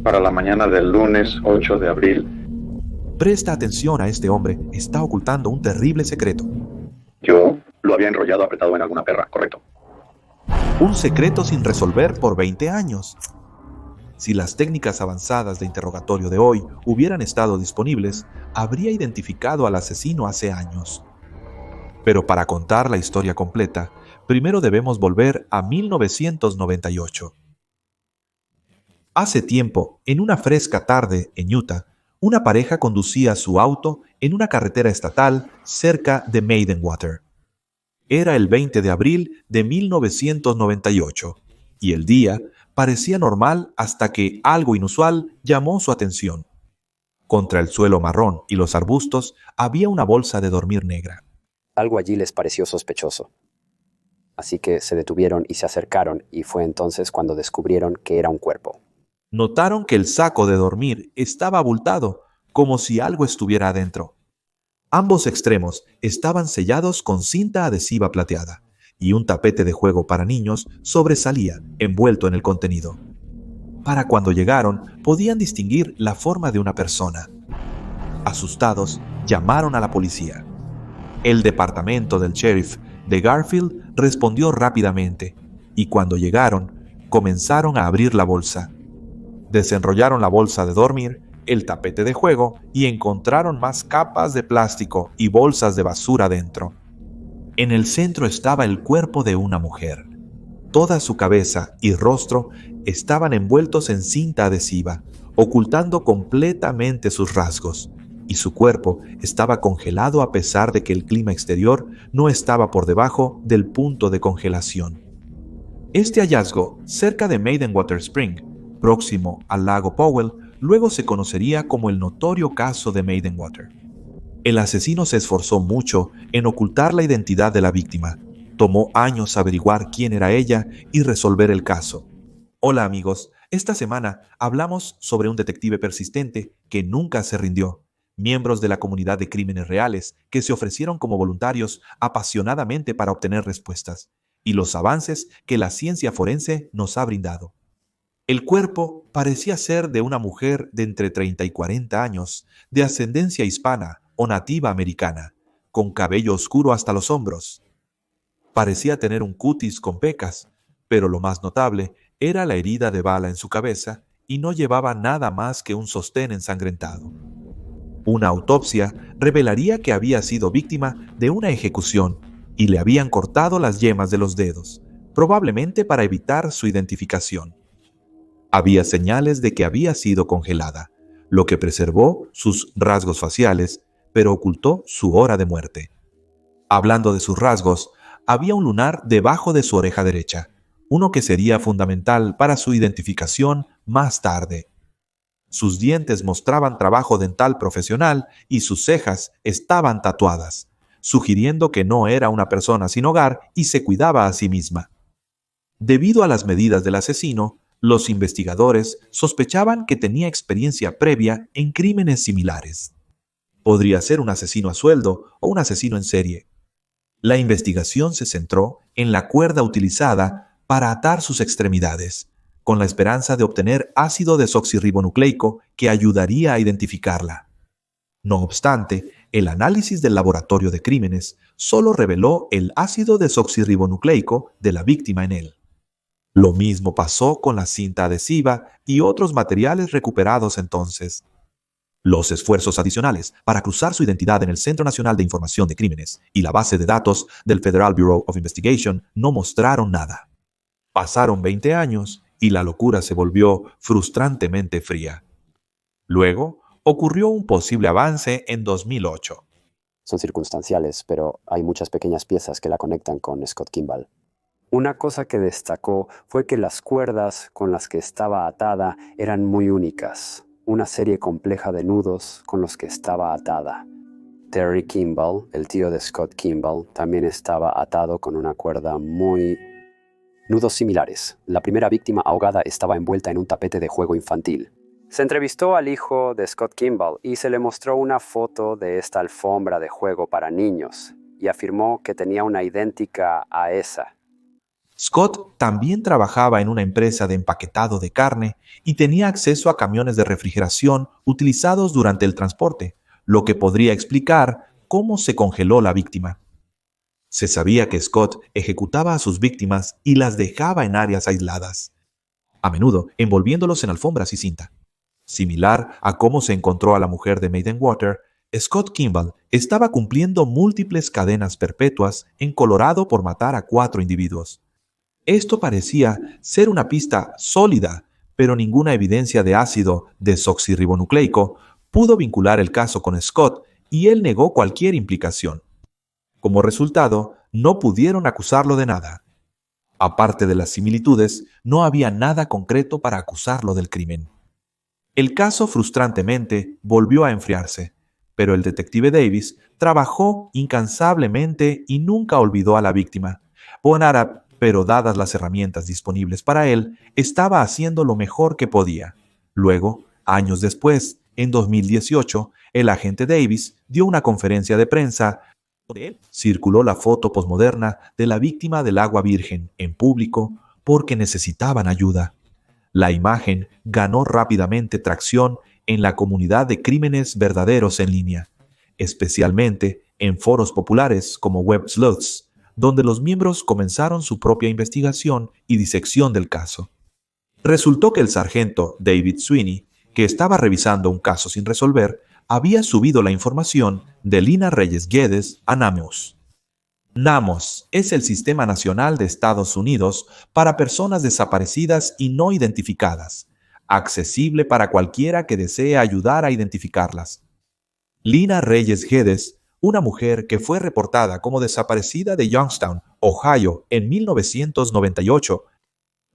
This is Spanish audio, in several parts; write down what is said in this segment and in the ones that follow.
para la mañana del lunes 8 de abril. Presta atención a este hombre, está ocultando un terrible secreto. Yo lo había enrollado apretado en alguna perra, correcto. Un secreto sin resolver por 20 años. Si las técnicas avanzadas de interrogatorio de hoy hubieran estado disponibles, habría identificado al asesino hace años. Pero para contar la historia completa, primero debemos volver a 1998. Hace tiempo, en una fresca tarde en Utah, una pareja conducía su auto en una carretera estatal cerca de Maidenwater. Era el 20 de abril de 1998 y el día parecía normal hasta que algo inusual llamó su atención. Contra el suelo marrón y los arbustos había una bolsa de dormir negra. Algo allí les pareció sospechoso. Así que se detuvieron y se acercaron, y fue entonces cuando descubrieron que era un cuerpo. Notaron que el saco de dormir estaba abultado, como si algo estuviera adentro. Ambos extremos estaban sellados con cinta adhesiva plateada, y un tapete de juego para niños sobresalía, envuelto en el contenido. Para cuando llegaron, podían distinguir la forma de una persona. Asustados, llamaron a la policía. El departamento del sheriff de Garfield respondió rápidamente, y cuando llegaron, comenzaron a abrir la bolsa. Desenrollaron la bolsa de dormir, el tapete de juego y encontraron más capas de plástico y bolsas de basura dentro. En el centro estaba el cuerpo de una mujer. Toda su cabeza y rostro estaban envueltos en cinta adhesiva, ocultando completamente sus rasgos, y su cuerpo estaba congelado a pesar de que el clima exterior no estaba por debajo del punto de congelación. Este hallazgo, cerca de Maidenwater Spring, próximo al lago Powell, luego se conocería como el notorio caso de Maidenwater. El asesino se esforzó mucho en ocultar la identidad de la víctima. Tomó años averiguar quién era ella y resolver el caso. Hola amigos, esta semana hablamos sobre un detective persistente que nunca se rindió, miembros de la comunidad de crímenes reales que se ofrecieron como voluntarios apasionadamente para obtener respuestas, y los avances que la ciencia forense nos ha brindado. El cuerpo parecía ser de una mujer de entre 30 y 40 años, de ascendencia hispana o nativa americana, con cabello oscuro hasta los hombros. Parecía tener un cutis con pecas, pero lo más notable era la herida de bala en su cabeza y no llevaba nada más que un sostén ensangrentado. Una autopsia revelaría que había sido víctima de una ejecución y le habían cortado las yemas de los dedos, probablemente para evitar su identificación. Había señales de que había sido congelada, lo que preservó sus rasgos faciales, pero ocultó su hora de muerte. Hablando de sus rasgos, había un lunar debajo de su oreja derecha, uno que sería fundamental para su identificación más tarde. Sus dientes mostraban trabajo dental profesional y sus cejas estaban tatuadas, sugiriendo que no era una persona sin hogar y se cuidaba a sí misma. Debido a las medidas del asesino, los investigadores sospechaban que tenía experiencia previa en crímenes similares. Podría ser un asesino a sueldo o un asesino en serie. La investigación se centró en la cuerda utilizada para atar sus extremidades, con la esperanza de obtener ácido desoxirribonucleico que ayudaría a identificarla. No obstante, el análisis del laboratorio de crímenes solo reveló el ácido desoxirribonucleico de la víctima en él. Lo mismo pasó con la cinta adhesiva y otros materiales recuperados entonces. Los esfuerzos adicionales para cruzar su identidad en el Centro Nacional de Información de Crímenes y la base de datos del Federal Bureau of Investigation no mostraron nada. Pasaron 20 años y la locura se volvió frustrantemente fría. Luego, ocurrió un posible avance en 2008. Son circunstanciales, pero hay muchas pequeñas piezas que la conectan con Scott Kimball. Una cosa que destacó fue que las cuerdas con las que estaba atada eran muy únicas, una serie compleja de nudos con los que estaba atada. Terry Kimball, el tío de Scott Kimball, también estaba atado con una cuerda muy... Nudos similares. La primera víctima ahogada estaba envuelta en un tapete de juego infantil. Se entrevistó al hijo de Scott Kimball y se le mostró una foto de esta alfombra de juego para niños y afirmó que tenía una idéntica a esa. Scott también trabajaba en una empresa de empaquetado de carne y tenía acceso a camiones de refrigeración utilizados durante el transporte, lo que podría explicar cómo se congeló la víctima. Se sabía que Scott ejecutaba a sus víctimas y las dejaba en áreas aisladas, a menudo envolviéndolos en alfombras y cinta. Similar a cómo se encontró a la mujer de Maidenwater, Scott Kimball estaba cumpliendo múltiples cadenas perpetuas en Colorado por matar a 4 individuos. Esto parecía ser una pista sólida, pero ninguna evidencia de ácido desoxirribonucleico pudo vincular el caso con Scott y él negó cualquier implicación. Como resultado, no pudieron acusarlo de nada. Aparte de las similitudes, no había nada concreto para acusarlo del crimen. El caso frustrantemente volvió a enfriarse, pero el detective Davis trabajó incansablemente y nunca olvidó a la víctima. Bonara, pero dadas las herramientas disponibles para él, estaba haciendo lo mejor que podía. Luego, años después, en 2018, el agente Davis dio una conferencia de prensa donde él circuló la foto posmoderna de la víctima del agua virgen en público porque necesitaban ayuda. La imagen ganó rápidamente tracción en la comunidad de crímenes verdaderos en línea, especialmente en foros populares como Web Sleuths, donde los miembros comenzaron su propia investigación y disección del caso. Resultó que el sargento David Sweeney, que estaba revisando un caso sin resolver, había subido la información de Lina Reyes Guedes a NAMOS. NAMOS es el Sistema Nacional de Estados Unidos para personas desaparecidas y no identificadas, accesible para cualquiera que desee ayudar a identificarlas. Lina Reyes Guedes, una mujer que fue reportada como desaparecida de Youngstown, Ohio, en 1998,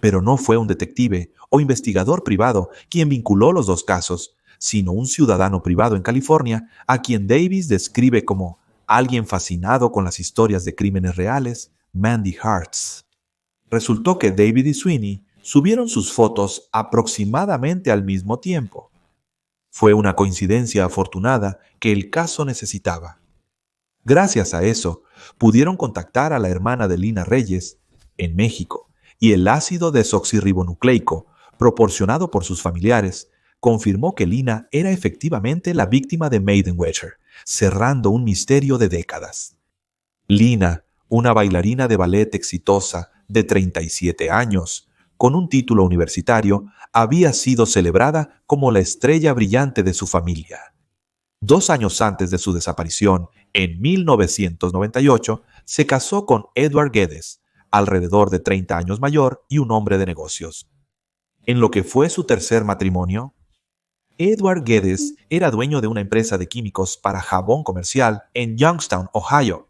pero no fue un detective o investigador privado quien vinculó los dos casos, sino un ciudadano privado en California a quien Davis describe como alguien fascinado con las historias de crímenes reales, Mandy Hartz. Resultó que David y Sweeney subieron sus fotos aproximadamente al mismo tiempo. Fue una coincidencia afortunada que el caso necesitaba. Gracias a eso, pudieron contactar a la hermana de Lina Reyes en México, y el ácido desoxirribonucleico, proporcionado por sus familiares, confirmó que Lina era efectivamente la víctima de Maidenwater, cerrando un misterio de décadas. Lina, una bailarina de ballet exitosa de 37 años, con un título universitario, había sido celebrada como la estrella brillante de su familia. 2 años antes de su desaparición, en 1998, se casó con Edward Guedes, alrededor de 30 años mayor y un hombre de negocios. En lo que fue su tercer matrimonio, Edward Guedes era dueño de una empresa de químicos para jabón comercial en Youngstown, Ohio.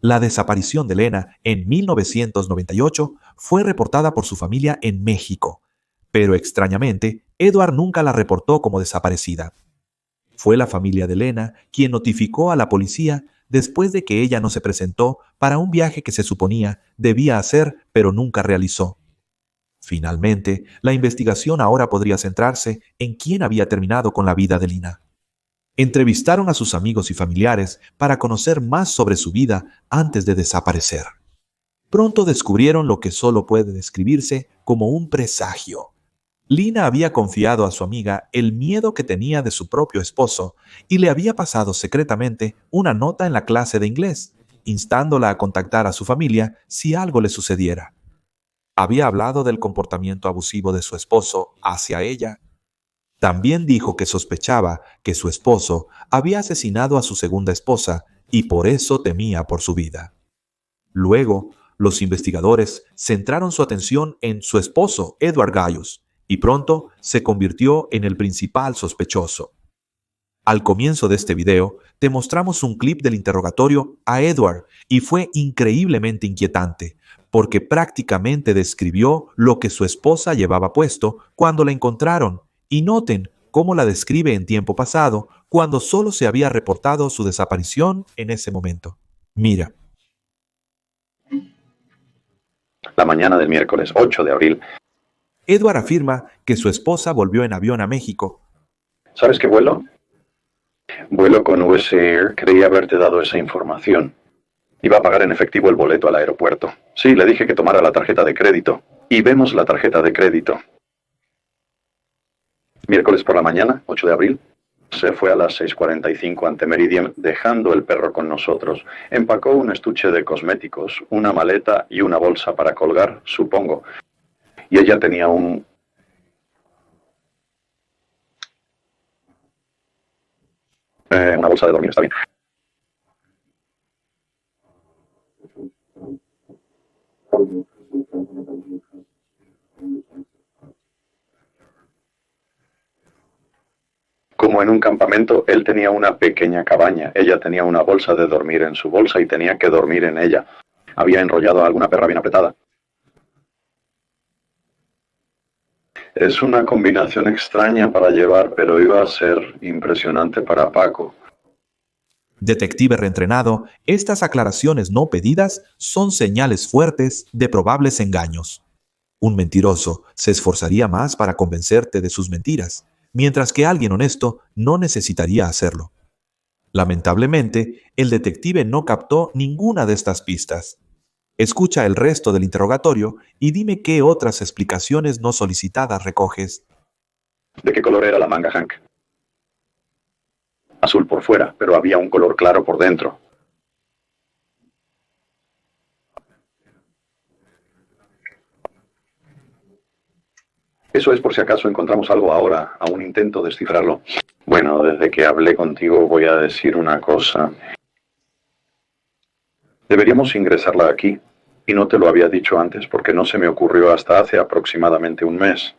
La desaparición de Lena en 1998 fue reportada por su familia en México, pero extrañamente, Edward nunca la reportó como desaparecida. Fue la familia de Lena quien notificó a la policía después de que ella no se presentó para un viaje que se suponía debía hacer, pero nunca realizó. Finalmente, la investigación ahora podría centrarse en quién había terminado con la vida de Lina. Entrevistaron a sus amigos y familiares para conocer más sobre su vida antes de desaparecer. Pronto descubrieron lo que solo puede describirse como un presagio. Lina había confiado a su amiga el miedo que tenía de su propio esposo y le había pasado secretamente una nota en la clase de inglés, instándola a contactar a su familia si algo le sucediera. Había hablado del comportamiento abusivo de su esposo hacia ella. También dijo que sospechaba que su esposo había asesinado a su segunda esposa y por eso temía por su vida. Luego, los investigadores centraron su atención en su esposo, Edward Gaius, y pronto se convirtió en el principal sospechoso. Al comienzo de este video, te mostramos un clip del interrogatorio a Edward y fue increíblemente inquietante, porque prácticamente describió lo que su esposa llevaba puesto cuando la encontraron, y noten cómo la describe en tiempo pasado, cuando solo se había reportado su desaparición en ese momento. Mira. La mañana del miércoles 8 de abril. Edward afirma que su esposa volvió en avión a México. ¿Sabes qué vuelo? Vuelo con US Air. Creía haberte dado esa información. Iba a pagar en efectivo el boleto al aeropuerto. Sí, le dije que tomara la tarjeta de crédito. Y vemos la tarjeta de crédito. Miércoles por la mañana, 8 de abril. Se fue a las 6:45 ante Meridian, dejando el perro con nosotros. Empacó un estuche de cosméticos, una maleta y una bolsa para colgar, supongo. Y ella tenía una bolsa de dormir, está bien. Como en un campamento, él tenía una pequeña cabaña. Ella tenía una bolsa de dormir en su bolsa y tenía que dormir en ella. Había enrollado a alguna perra bien apretada. Es una combinación extraña para llevar, pero iba a ser impresionante para Paco. Detective reentrenado, estas aclaraciones no pedidas son señales fuertes de probables engaños. Un mentiroso se esforzaría más para convencerte de sus mentiras, mientras que alguien honesto no necesitaría hacerlo. Lamentablemente, el detective no captó ninguna de estas pistas. Escucha el resto del interrogatorio y dime qué otras explicaciones no solicitadas recoges. ¿De qué color era la manga, Hank? Azul por fuera, pero había un color claro por dentro. Eso es por si acaso encontramos algo ahora, aún intento descifrarlo. Bueno, desde que hablé contigo voy a decir una cosa. Deberíamos ingresarla aquí, y no te lo había dicho antes porque no se me ocurrió hasta hace aproximadamente un mes.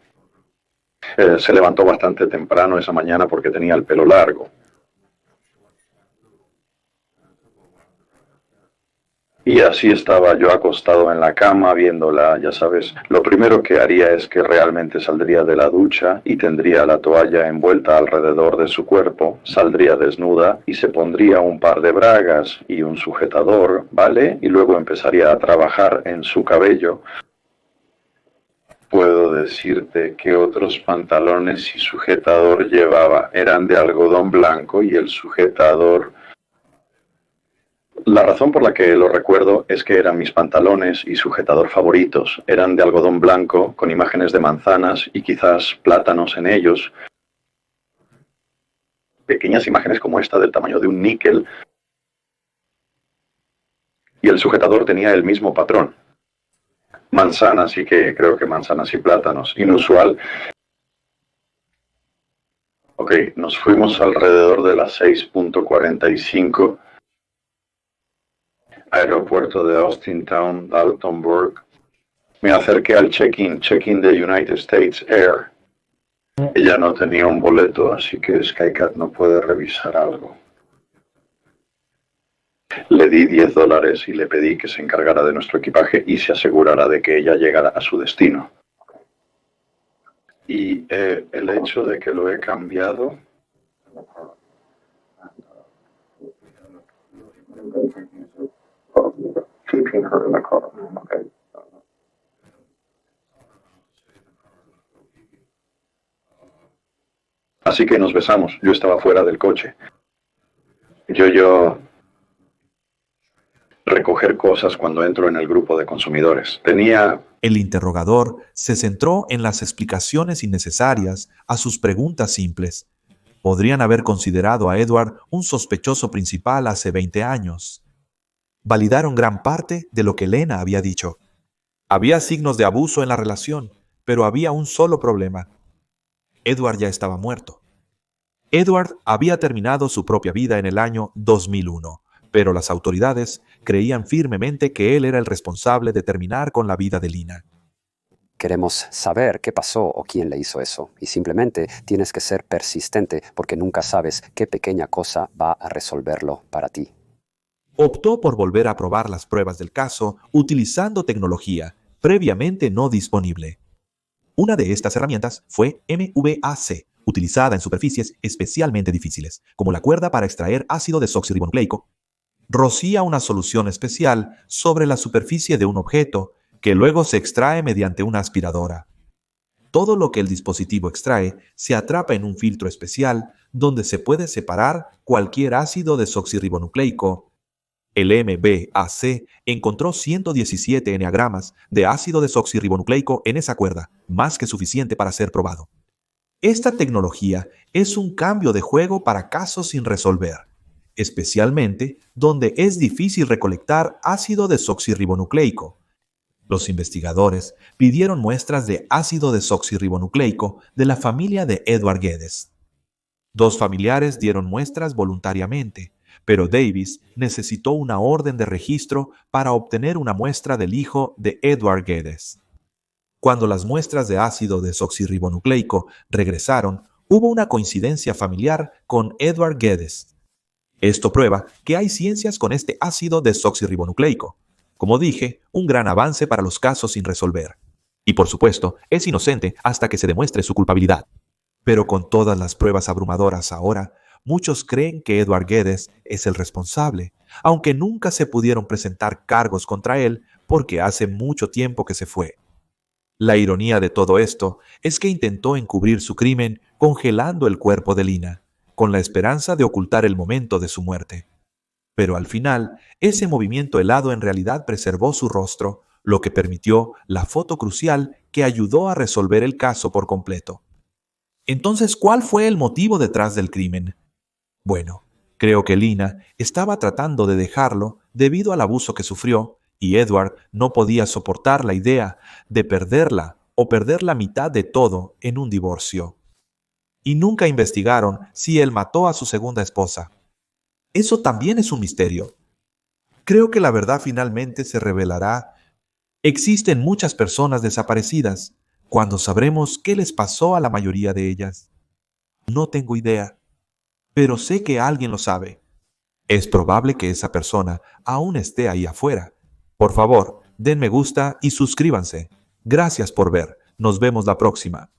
Se levantó bastante temprano esa mañana porque tenía el pelo largo. Y así estaba yo acostado en la cama viéndola, ya sabes. Lo primero que haría es que realmente saldría de la ducha y tendría la toalla envuelta alrededor de su cuerpo, saldría desnuda y se pondría un par de bragas y un sujetador, ¿vale? Y luego empezaría a trabajar en su cabello. Puedo decirte que otros pantalones y sujetador llevaba. Eran de algodón blanco y el sujetador... La razón por la que lo recuerdo es que eran mis pantalones y sujetador favoritos. Eran de algodón blanco, con imágenes de manzanas y quizás plátanos en ellos. Pequeñas imágenes como esta del tamaño de un níquel. Y el sujetador tenía el mismo patrón. Manzanas, y que creo que manzanas y plátanos. Inusual. Ok, nos fuimos alrededor de las 6:45. Aeropuerto de Austin Town, Daltonburg. Me acerqué al check-in de United States Air. Ella no tenía un boleto, así que Skycat no puede revisar algo. Le di $10 y le pedí que se encargara de nuestro equipaje y se asegurara de que ella llegara a su destino. Y el hecho de que lo he cambiado... Keeping her in the car. Okay. Así que nos besamos. Yo estaba fuera del coche. Yo recoger cosas cuando entro en el grupo de consumidores. Tenía... El interrogador se centró en las explicaciones innecesarias a sus preguntas simples. Podrían haber considerado a Edward un sospechoso principal hace 20 años. Validaron gran parte de lo que Lena había dicho. Había signos de abuso en la relación, pero había un solo problema. Edward ya estaba muerto. Edward había terminado su propia vida en el año 2001, pero las autoridades creían firmemente que él era el responsable de terminar con la vida de Lina. Queremos saber qué pasó o quién le hizo eso. Y simplemente tienes que ser persistente porque nunca sabes qué pequeña cosa va a resolverlo para ti. Optó por volver a probar las pruebas del caso utilizando tecnología previamente no disponible. Una de estas herramientas fue MVAC, utilizada en superficies especialmente difíciles, como la cuerda para extraer ácido desoxirribonucleico. Rocía una solución especial sobre la superficie de un objeto que luego se extrae mediante una aspiradora. Todo lo que el dispositivo extrae se atrapa en un filtro especial donde se puede separar cualquier ácido desoxirribonucleico El MBAC encontró 117 eneagramas de ácido desoxirribonucleico en esa cuerda, más que suficiente para ser probado. Esta tecnología es un cambio de juego para casos sin resolver, especialmente donde es difícil recolectar ácido desoxirribonucleico. Los investigadores pidieron muestras de ácido desoxirribonucleico de la familia de Edward Geddes. 2 familiares dieron muestras voluntariamente, pero Davis necesitó una orden de registro para obtener una muestra del hijo de Edward Geddes. Cuando las muestras de ácido desoxirribonucleico regresaron, hubo una coincidencia familiar con Edward Geddes. Esto prueba que hay ciencias con este ácido desoxirribonucleico. Como dije, un gran avance para los casos sin resolver. Y por supuesto, es inocente hasta que se demuestre su culpabilidad. Pero con todas las pruebas abrumadoras ahora, muchos creen que Edward Geddes es el responsable, aunque nunca se pudieron presentar cargos contra él porque hace mucho tiempo que se fue. La ironía de todo esto es que intentó encubrir su crimen congelando el cuerpo de Lina, con la esperanza de ocultar el momento de su muerte. Pero al final, ese movimiento helado en realidad preservó su rostro, lo que permitió la foto crucial que ayudó a resolver el caso por completo. Entonces, ¿cuál fue el motivo detrás del crimen? Bueno, creo que Lina estaba tratando de dejarlo debido al abuso que sufrió, y Edward no podía soportar la idea de perderla o perder la mitad de todo en un divorcio. Y nunca investigaron si él mató a su segunda esposa. Eso también es un misterio. Creo que la verdad finalmente se revelará. Existen muchas personas desaparecidas cuando sabremos qué les pasó a la mayoría de ellas. No tengo idea, pero sé que alguien lo sabe. Es probable que esa persona aún esté ahí afuera. Por favor, den me gusta y suscríbanse. Gracias por ver. Nos vemos la próxima.